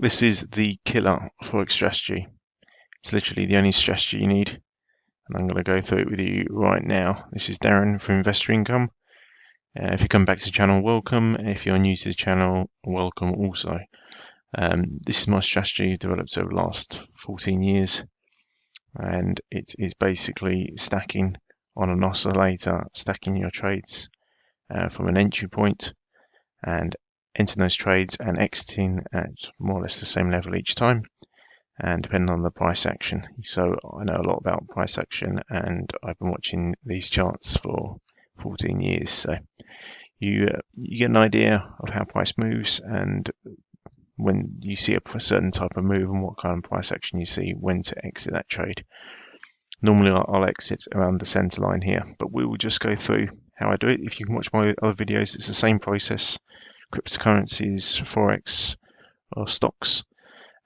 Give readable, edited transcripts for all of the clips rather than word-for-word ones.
This is the Killer Forex Strategy. It's literally the only strategy you need, and I'm going to go through it with you right now. This is Darren from Investor Income. If you come back to the channel, welcome. If you're new to the channel, welcome also. This is my strategy developed over the last 14 years, and it is basically stacking on an oscillator, stacking your trades from an entry point and entering those trades and exiting at more or less the same level each time, and depending on the price action. So I know a lot about price action, and I've been watching these charts for 14 years. So you get an idea of how price moves, and when you see a certain type of move and what kind of price action you see, when to exit that trade. Normally I'll exit around the center line here, but we will just go through how I do it. If you can watch my other videos, it's the same process. Cryptocurrencies, Forex, or stocks.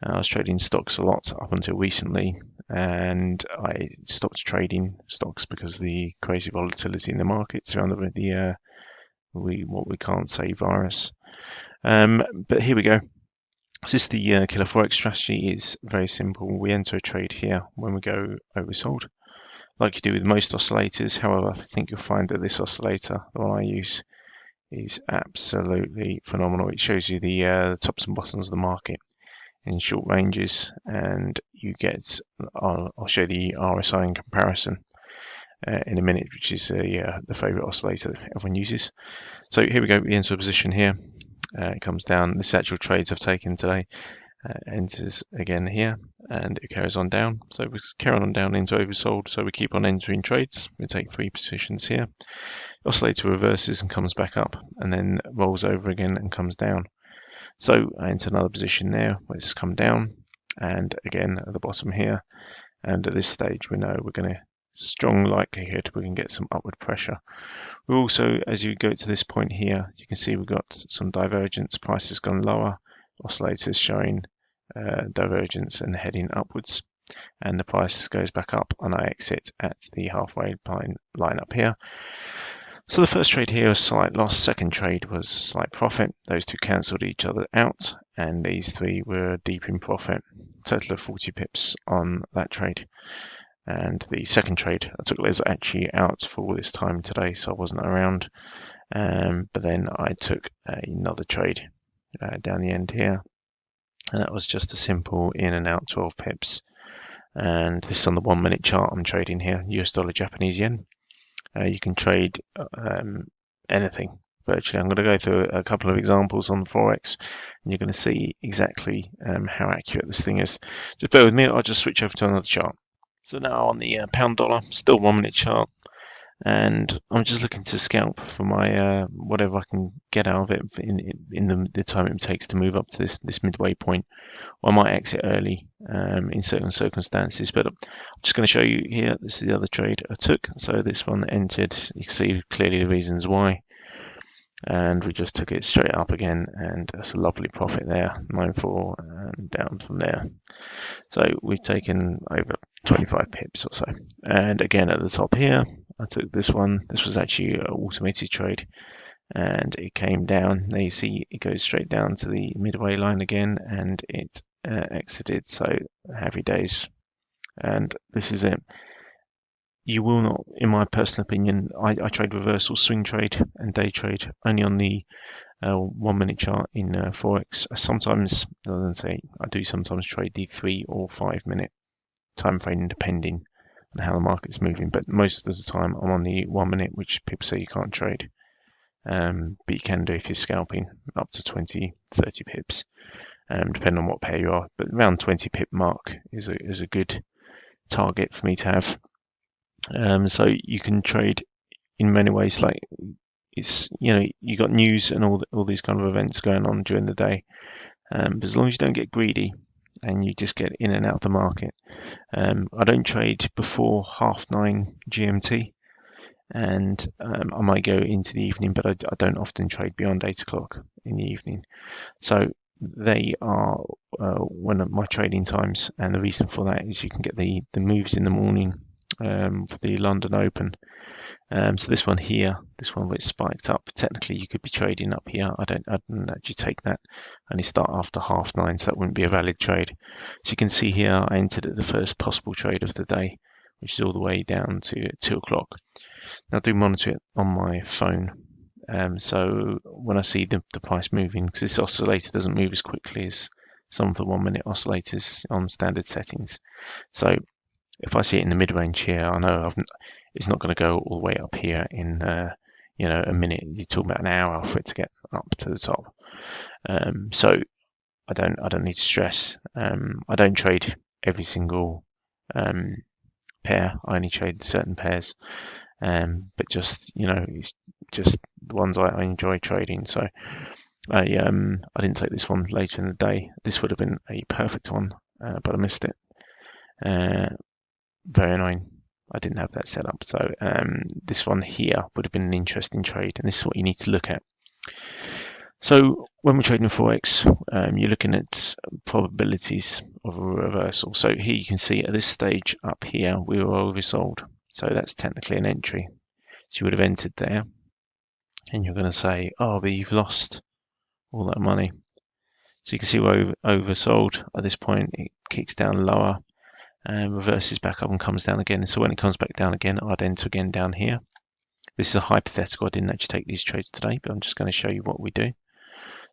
I was trading stocks a lot up until recently, and I stopped trading stocks because of the crazy volatility in the markets around the what we can't say virus. But here we go. So this is the Killer Forex Strategy. Is very simple. We enter a trade here when we go oversold, like you do with most oscillators. However, I think you'll find that this oscillator, the one I use, is absolutely phenomenal. It shows you the tops and bottoms of the market in short ranges, and you get, I'll show the RSI in comparison in a minute, which is the favorite oscillator that everyone uses. So here we go. We enter a position here. It comes down. This actual trades I've taken today. Enters again here, and it carries on down. So we carry on down into oversold. So we keep on entering trades. We take 3 positions here. Oscillator reverses and comes back up, and then rolls over again and comes down. So I enter another position there where it's come down, and again at the bottom here. And at this stage, we know we're going to strong likelihood we can get some upward pressure. We also, as you go to this point here, you can see we've got some divergence. Price has gone lower. Oscillators showing divergence and heading upwards, and the price goes back up, and I exit at the halfway line up here. So the first trade here was slight loss, second trade was slight profit. Those two cancelled each other out, and these 3 were deep in profit. Total of 40 pips on that trade. And the second trade, I took those actually out for all this time today, so I wasn't around. But then I took another trade down the end here, and that was just a simple in and out 12 pips. And this is on the 1 minute chart I'm trading here, US dollar, Japanese yen. You can trade anything virtually. I'm going to go through a couple of examples on the Forex, and you're going to see exactly how accurate this thing is. Just bear with me, I'll just switch over to another chart. So now on the pound dollar, still 1 minute chart, and I'm just looking to scalp for my whatever I can get out of it in the time it takes to move up to this midway point. Or I might exit early in certain circumstances, but I'm just going to show you here. This is the other trade I took. So this one entered. You can see clearly the reasons why, and we just took it straight up again, and that's a lovely profit there, 9.4, and down from there. So we've taken over 25 pips or so. And again at the top here, I took this one. This was actually an automated trade, and it came down. Now you see it goes straight down to the midway line again, and it exited. So happy days. And this is it. You will not, in my personal opinion, I trade reversal, swing trade, and day trade only on the 1 minute chart in Forex. Sometimes, I do sometimes trade the 3 or 5 minute time frame, depending on how the market's moving. But most of the time, I'm on the 1 minute, which people say you can't trade. But you can do if you're scalping up to 20, 30 pips, depending on what pair you are. But around 20 pip mark is a good target for me to have. So you can trade in many ways. Like it's, you got news and all these kind of events going on during the day. But as long as you don't get greedy and you just get in and out of the market. I don't trade before 9:30 GMT, and I might go into the evening, but I don't often trade beyond 8 o'clock in the evening. So they are one of my trading times, and the reason for that is you can get the moves in the morning for the London Open, So this one here, this one where it's spiked up, technically you could be trading up here. I didn't actually take that. I only start after 9:30, so that wouldn't be a valid trade. So you can see here I entered at the first possible trade of the day, which is all the way down to 2 o'clock. Now I do monitor it on my phone. So when I see the price moving, because this oscillator doesn't move as quickly as some of the 1-minute oscillators on standard settings. So if I see it in the mid-range here, I know it's not going to go all the way up here in a minute. You're talking about an hour for it to get up to the top. So I don't need to stress. I don't trade every single pair. I only trade certain pairs. But just it's just the ones I enjoy trading. So I didn't take this one later in the day. This would have been a perfect one, but I missed it. Very annoying. I didn't have that set up. So this one here would have been an interesting trade, and this is what you need to look at. So when we're trading Forex, you're looking at probabilities of a reversal. So here you can see at this stage up here, we were oversold. So that's technically an entry. So you would have entered there, and you're going to say, oh, but you've lost all that money. So you can see we're oversold at this point. It kicks down lower and reverses back up and comes down again. So when it comes back down again, I'd enter again down here. This is a hypothetical. I didn't actually take these trades today, but I'm just going to show you what we do.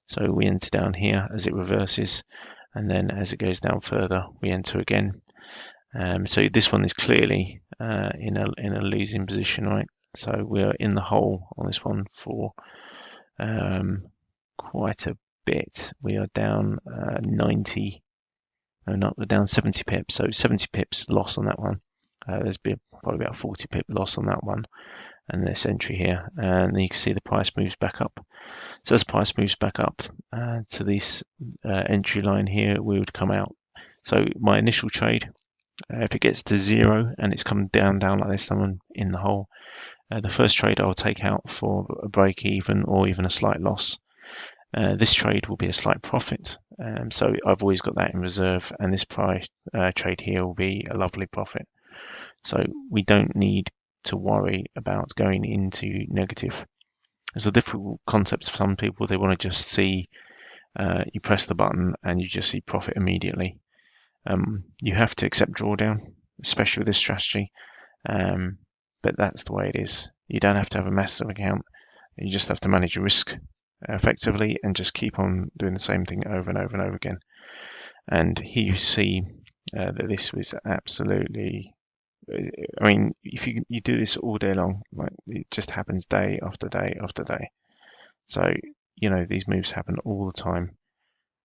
So we enter down here as it reverses, and then as it goes down further, we enter again. So this one is clearly in a losing position, right? So we're in the hole on this one for quite a bit. We are down 90. No, not we're down 70 pips. So 70 pips loss on that one. There's been probably about 40 pip loss on that one, and this entry here. And then you can see the price moves back up. So as the price moves back up to this entry line here, we would come out. So my initial trade, if it gets to 0 and it's come down like this, I'm in the hole. The first trade I'll take out for a break even or even a slight loss. This trade will be a slight profit. So I've always got that in reserve, and this price trade here will be a lovely profit. So we don't need to worry about going into negative. It's a difficult concept for some people. They want to just see you press the button and you just see profit immediately. You have to accept drawdown, especially with this strategy. But that's the way it is. You don't have to have a massive account. You just have to manage your risk effectively and just keep on doing the same thing over and over and over again. And here you see that this was absolutely, I mean, if you do this all day long, like it just happens day after day after day. So, these moves happen all the time.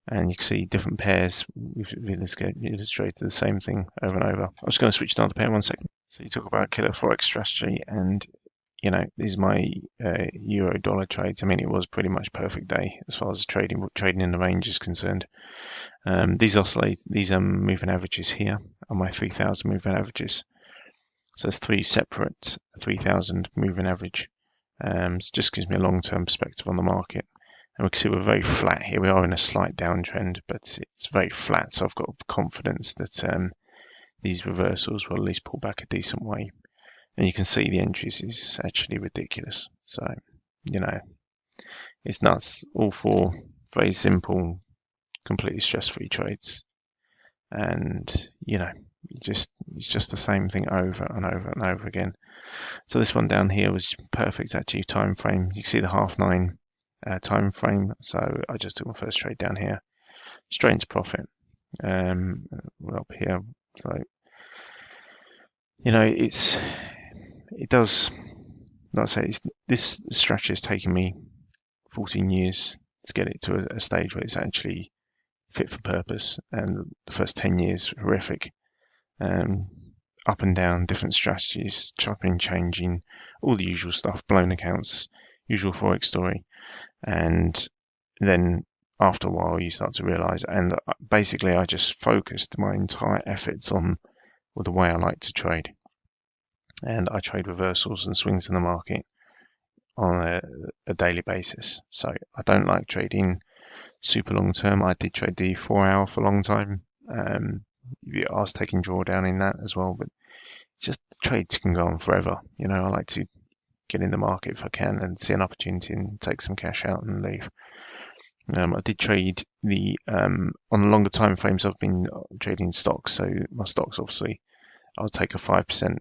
And you can see different pairs. We've illustrated the same thing over and over. I'm just going to switch to another pair 1 second. So you talk about Killer Forex Strategy, and this is my euro dollar trades. I mean, it was pretty much perfect day as far as trading in the range is concerned. These moving averages here are my 3,000 moving averages. So it's 3 separate 3,000 moving average. So it just gives me a long-term perspective on the market. And we can see we're very flat here. We are in a slight downtrend, but it's very flat. So I've got confidence that these reversals will at least pull back a decent way. And you can see the entries is actually ridiculous. So, it's nuts. All 4 very simple, completely stress-free trades. And, it's just the same thing over and over and over again. So this one down here was perfect actually time frame. You can see the 9:30 time frame. So I just took my first trade down here, straight into profit. We're up here. So, it does, like I say, this strategy has taken me 14 years to get it to a stage where it's actually fit for purpose, and the first 10 years horrific. Up and down, different strategies, chopping, changing, all the usual stuff, blown accounts, usual Forex story. And then after a while you start to realize, and basically I just focused my entire efforts on the way I like to trade. And I trade reversals and swings in the market on a daily basis. So I don't like trading super long term. I did trade the 4 hour for a long time. I was taking drawdown in that as well, but just trades can go on forever. I like to get in the market if I can and see an opportunity and take some cash out and leave. I did trade the on the longer time frames. I've been trading stocks, so my stocks obviously I'll take a 5%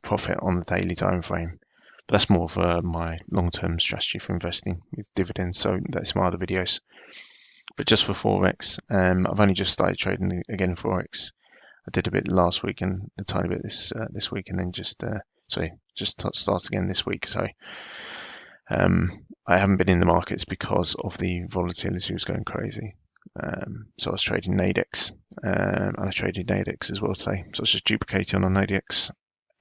profit on the daily time frame. But that's more of my long-term strategy for investing with dividends. So that's my other videos. But just for Forex, I've only just started trading again Forex. I did a bit last week and a tiny bit this week, and then just start again this week. So I haven't been in the markets because of the volatility was going crazy. So I was trading Nadex, and I traded Nadex as well today. So I was just duplicating on Nadex,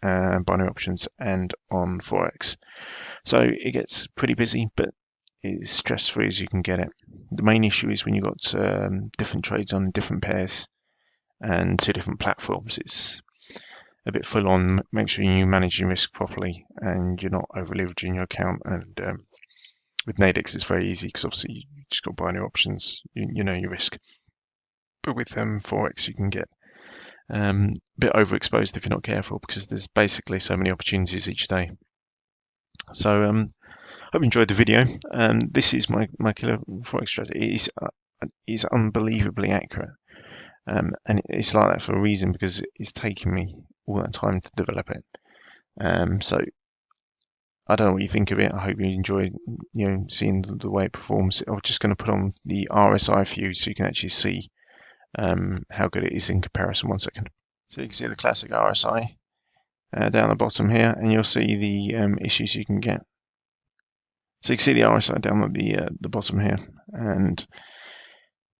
binary options, and on Forex. So it gets pretty busy, but it's stress-free as you can get it. The main issue is when you've got different trades on different pairs and 2 different platforms. It's a bit full on. Make sure you manage your risk properly and you're not over leveraging your account. And with Nadex, it's very easy because obviously you just got binary options. You know your risk. But with Forex, you can get a bit overexposed if you're not careful because there's basically so many opportunities each day. So hope you enjoyed the video. This is my Killer Forex Strategy. It is unbelievably accurate. And it's like that for a reason because it's taken me all that time to develop it. So I don't know what you think of it. I hope you enjoy, seeing the way it performs. I'm just going to put on the RSI for you so you can actually see how good it is in comparison. 1 second. So you can see the classic RSI down the bottom here, and you'll see the issues you can get. So you can see the RSI down at the bottom here, and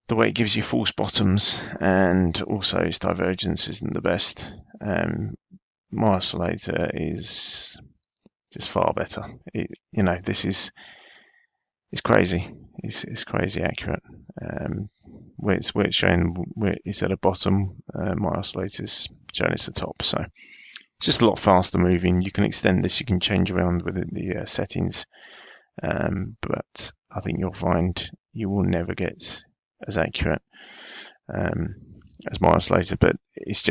the way it gives you false bottoms, and also its divergence isn't the best. My oscillator is just far better. This is crazy. It's crazy accurate. Where it's showing where it's at a bottom, my oscillator's showing it's the top. So it's just a lot faster moving. You can extend this. You can change around with the settings, but I think you'll find you will never get as accurate as my oscillator. But it's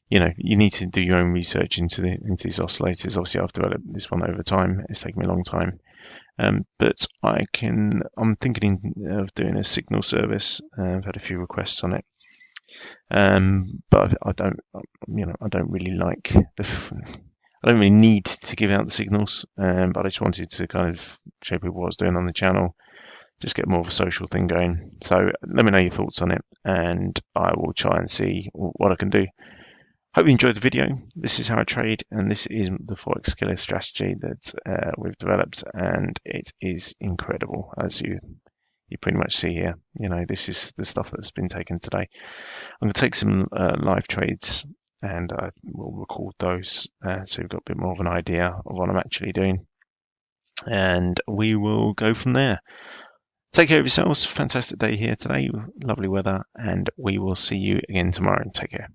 you need to do your own research into these oscillators. Obviously, I've developed this one over time. It's taken me a long time, but I'm thinking of doing a signal service. I've had a few requests on it, but I don't really like I don't really need to give out the signals, but I just wanted to kind of show people what I was doing on the channel, just get more of a social thing going. So let me know your thoughts on it, and I will try and see what I can do. Hope you enjoyed the video. This is how I trade, and this is the Forex Killer strategy that we've developed, and it is incredible, as you pretty much see here. This is the stuff that's been taken today. I'm going to take some live trades, and I will record those so you've got a bit more of an idea of what I'm actually doing, and we will go from there. Take care of yourselves. Fantastic day here today, lovely weather, and we will see you again tomorrow. Take care.